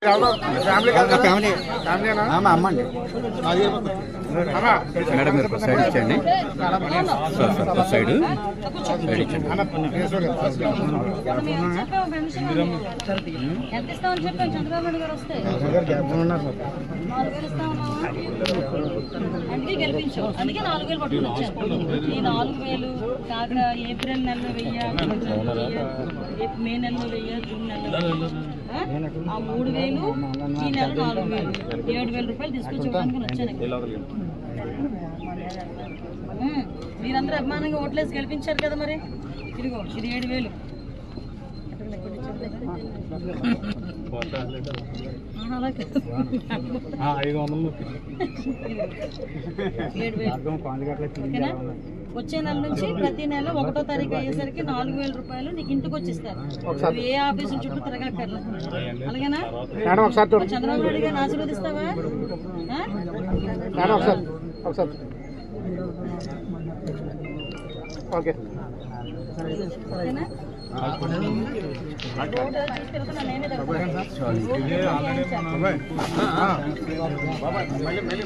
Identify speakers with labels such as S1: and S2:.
S1: Family అమ్మ అండి madam మీరు సైడ్ ఇచ్చండి సార్ సార్ సైడ్ సైడ్ ఇచ్చండి
S2: అందుకే 4,000 పట్టుకుని వచ్చాను. ఈ 4,000 కాక ఏప్రిల్ నెలలో 1,000, మే నెలలో 1,000, జూన్ నెలలో ఆ 3,000, ఈ నెల 4,000, 7,000 రూపాయలు తీసుకొచ్చి ఇవ్వడానికి వచ్చాను. మీరందరూ అభిమానంగా ఓట్లేసి గెలిపించారు కదా, మరి ఇదిగో ఇది 7,000. వచ్చే నెల నుంచి ప్రతి నెల 1వ తారీఖు అయ్యేసరికి 4,000 రూపాయలు నీకు ఇంటికి వచ్చి ఇస్తారు. ఏ ఆఫీసు చుట్టూ తిరగక్కర్లా. అలాగేనా? చంద్రబాబు నాయుడు గారిని ఆశీర్వదిస్తావా? ఓకేనా?